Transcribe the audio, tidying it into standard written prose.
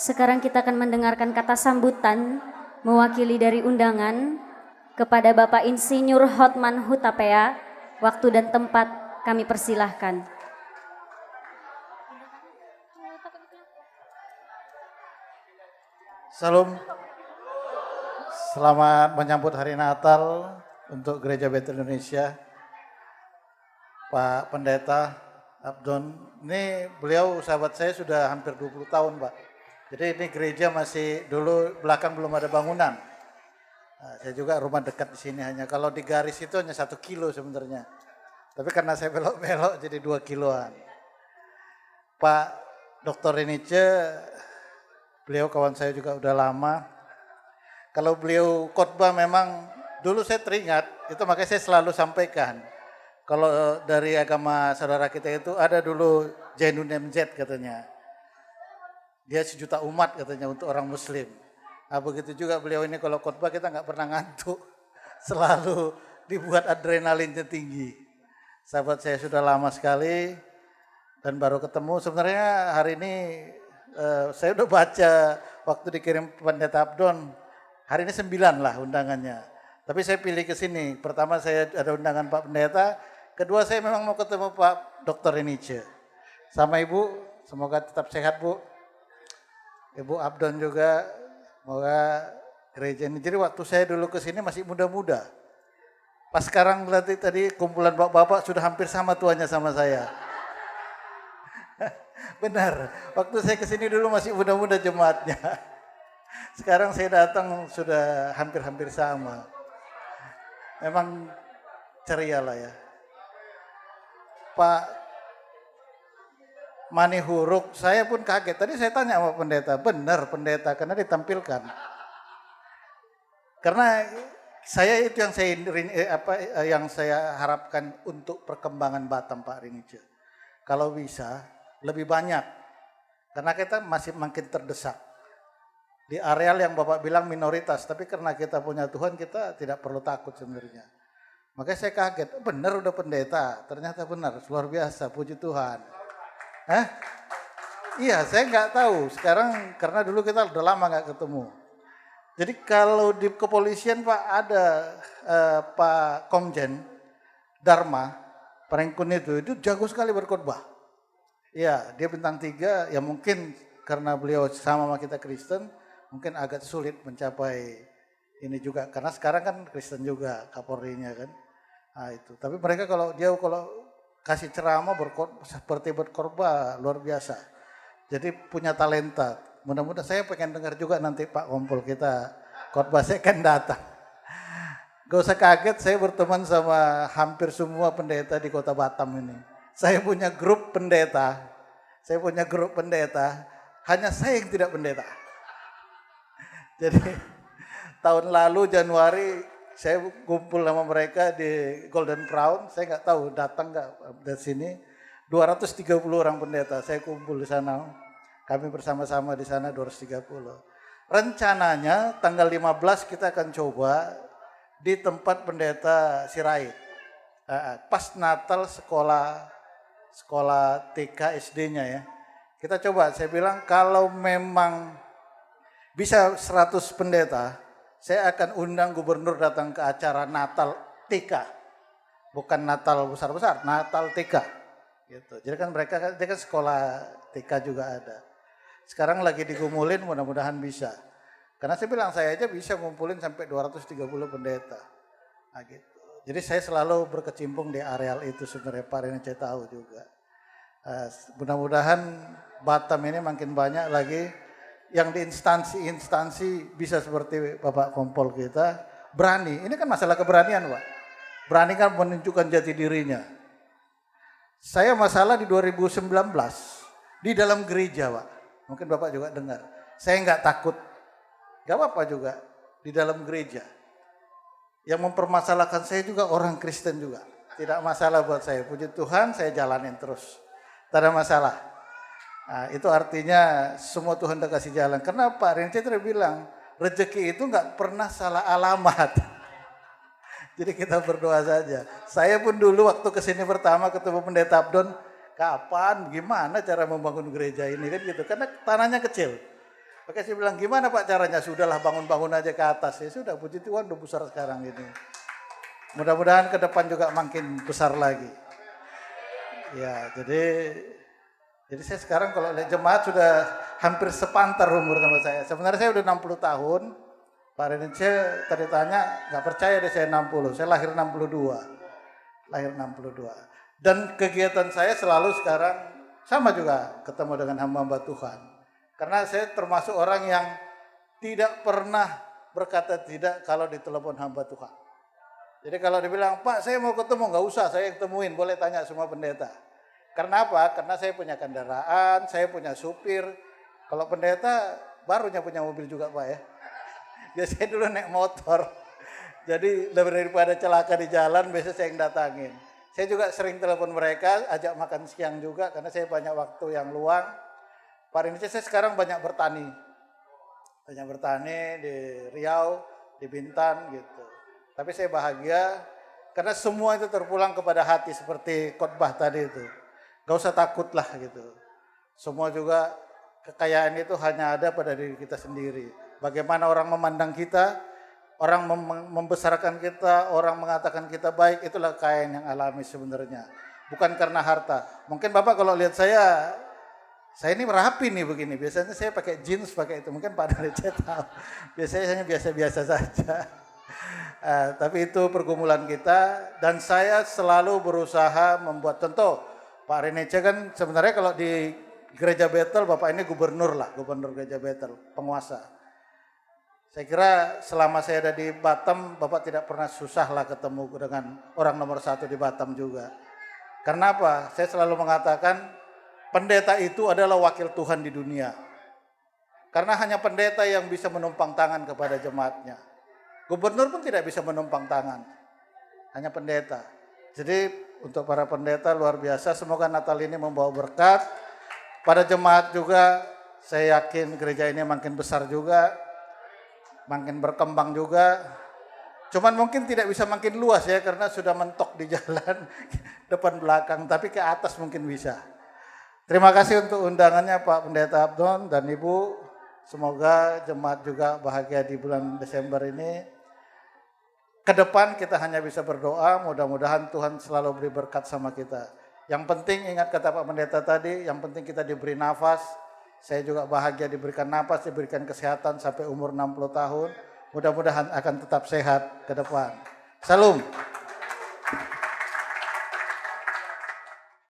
Sekarang kita akan mendengarkan kata sambutan mewakili dari undangan kepada Bapak Insinyur Hotman Hutapea. Waktu dan tempat kami persilahkan. Salam, selamat menyambut hari Natal untuk Gereja Bethel Indonesia. Pak Pendeta Abdon, ini beliau sahabat saya sudah hampir 20 tahun Pak. Jadi ini gereja masih dulu belakang belum ada bangunan. Nah, saya juga rumah dekat di sini hanya kalau di garis itu hanya 1 kilo sebenarnya. Tapi karena saya belok-belok jadi 2 kiloan. Pak Dr. Renice, beliau kawan saya juga udah lama. Kalau beliau khotbah memang dulu saya teringat, itu makanya saya selalu sampaikan. Kalau dari agama saudara kita itu ada dulu Jainun MZ katanya. Dia 1 juta umat katanya untuk orang muslim. Nah begitu juga beliau ini kalau khotbah kita nggak pernah ngantuk. Selalu dibuat adrenalinnya tinggi. Sahabat saya sudah lama sekali dan baru ketemu. Sebenarnya hari ini saya udah baca waktu dikirim Pendeta Abdon. Hari ini 9 lah undangannya. Tapi saya pilih ke sini. Pertama saya ada undangan Pak Pendeta. Kedua saya memang mau ketemu Pak Dr. Renice. Sama Ibu, semoga tetap sehat Bu. Ibu Abdon juga, semoga gereja ini. Jadi waktu saya dulu ke sini masih muda-muda. Pas sekarang berarti tadi kumpulan bapak-bapak sudah hampir sama tuanya sama saya. Benar, waktu saya ke sini dulu masih muda-muda jemaatnya. Sekarang saya datang sudah hampir-hampir sama. Memang ceria lah ya. Pak Mani Huruk, saya pun kaget. Tadi saya tanya sama pendeta, benar pendeta karena ditampilkan. Karena saya itu yang saya harapkan untuk perkembangan Batam Pak Renice. Kalau bisa lebih banyak. Karena kita masih makin terdesak. Di areal yang Bapak bilang minoritas, tapi karena kita punya Tuhan kita tidak perlu takut sebenarnya. Makanya saya kaget, benar udah pendeta, ternyata benar, luar biasa, puji Tuhan. Hah? Iya, saya nggak tahu. Sekarang karena dulu kita udah lama nggak ketemu. Jadi kalau di kepolisian Pak ada Pak Komjen Dharma Parengkun itu jago sekali berkhotbah. Ya, dia bintang 3, ya mungkin karena beliau sama kita Kristen, mungkin agak sulit mencapai ini juga. Karena sekarang kan Kristen juga Kapolrinya kan. Nah itu. Tapi mereka kalau kasih ceramah seperti berkhotbah luar biasa. Jadi punya talenta. Mudah-mudahan saya pengen dengar juga nanti Pak Kompol kita khotbah saya kan datang. Gak usah kaget saya berteman sama hampir semua pendeta di Kota Batam ini. Saya punya grup pendeta. Hanya saya yang tidak pendeta. Jadi tahun lalu Januari saya kumpul sama mereka di Golden Crown. Saya nggak tahu datang nggak dari sini. 230 orang pendeta. Saya kumpul di sana. Kami bersama-sama di sana 230. Rencananya tanggal 15 kita akan coba di tempat pendeta Sirait. Pas Natal sekolah TK SD-nya ya. Kita coba, saya bilang kalau memang bisa 100 pendeta, saya akan undang gubernur datang ke acara Natal TK. Bukan Natal besar-besar, Natal TK. Gitu. Jadi kan dia kan sekolah TK juga ada. Sekarang lagi digumulin, mudah-mudahan bisa. Karena saya bilang saya aja bisa ngumpulin sampai 230 pendeta. Nah gitu. Jadi saya selalu berkecimpung di areal itu sebenarnya Pak Renice tahu juga. Mudah-mudahan Batam ini makin banyak lagi yang di instansi-instansi bisa seperti Bapak Kompol kita berani. Ini kan masalah keberanian Pak. Berani kan menunjukkan jati dirinya. Saya masalah di 2019 di dalam gereja Pak. Mungkin Bapak juga dengar. Saya nggak takut. Gak apa-apa juga di dalam gereja. Yang mempermasalahkan saya juga orang Kristen juga. Tidak masalah buat saya. Puji Tuhan saya jalanin terus. Tidak ada masalah. Nah, itu artinya semua Tuhan udah kasih jalan. Karena Pak Renice tadi bilang, rezeki itu gak pernah salah alamat. Jadi kita berdoa saja. Saya pun dulu waktu kesini pertama ketemu Pendeta Abdon, kapan, gimana cara membangun gereja ini kan gitu. Karena tanahnya kecil. Pakai saya bilang, gimana Pak caranya? Sudahlah bangun-bangun aja ke atas. Ya sudah, puji Tuhan udah besar sekarang ini. Mudah-mudahan ke depan juga makin besar lagi. Ya, jadi saya sekarang kalau lihat jemaat sudah hampir sepantar umur sama saya. Sebenarnya saya udah 60 tahun. Pak Rence tadi tanya, nggak percaya deh saya 60. Saya lahir 62. Lahir 62. Dan kegiatan saya selalu sekarang sama juga ketemu dengan hamba-hamba Tuhan. Karena saya termasuk orang yang tidak pernah berkata tidak kalau ditelepon hamba Tuhan. Jadi kalau dibilang, Pak saya mau ketemu, nggak usah saya yang temuin, boleh tanya semua pendeta. Karena apa? Karena saya punya kendaraan, saya punya supir. Kalau pendeta barunya punya mobil juga Pak ya. Biasanya dulu naik motor. Jadi lebih daripada celaka di jalan, biasanya saya yang datangin. Saya juga sering telepon mereka, ajak makan siang juga karena saya banyak waktu yang luang. Pak Rince saya sekarang banyak bertani. Banyak bertani di Riau, di Bintan gitu. Tapi saya bahagia karena semua itu terpulang kepada hati seperti khotbah tadi itu. Gak usah takut lah gitu. Semua juga kekayaan itu hanya ada pada diri kita sendiri. Bagaimana orang memandang kita, orang membesarkan kita, orang mengatakan kita baik, itulah kekayaan yang alami sebenarnya. Bukan karena harta. Mungkin Bapak kalau lihat saya ini rapi nih begini. Biasanya saya pakai jeans, pakai itu. Mungkin Pak Darece tahu. Biasanya saya biasa-biasa saja. Tapi itu pergumulan kita. Dan saya selalu berusaha membuat, contoh Pak Renece kan sebenarnya kalau di Gereja Bethel, Bapak ini gubernur lah, gubernur Gereja Bethel, penguasa. Saya kira selama saya ada di Batam, Bapak tidak pernah susah lah ketemu dengan orang nomor 1 di Batam juga. Karena apa? Saya selalu mengatakan pendeta itu adalah wakil Tuhan di dunia. Karena hanya pendeta yang bisa menumpang tangan kepada jemaatnya. Gubernur pun tidak bisa menumpang tangan. Hanya pendeta. Jadi untuk para pendeta luar biasa, semoga Natal ini membawa berkat. Pada jemaat juga, saya yakin gereja ini makin besar juga. Makin berkembang juga. Cuman mungkin tidak bisa makin luas ya karena sudah mentok di jalan depan belakang, tapi ke atas mungkin bisa. Terima kasih untuk undangannya Pak Pendeta Abdon dan Ibu. Semoga jemaat juga bahagia di bulan Desember ini. Ke depan kita hanya bisa berdoa, mudah-mudahan Tuhan selalu beri berkat sama kita. Yang penting ingat kata Pak Pendeta tadi, yang penting kita diberi nafas. Saya juga bahagia diberikan napas, diberikan kesehatan sampai umur 60 tahun. Mudah-mudahan akan tetap sehat ke depan. Salam.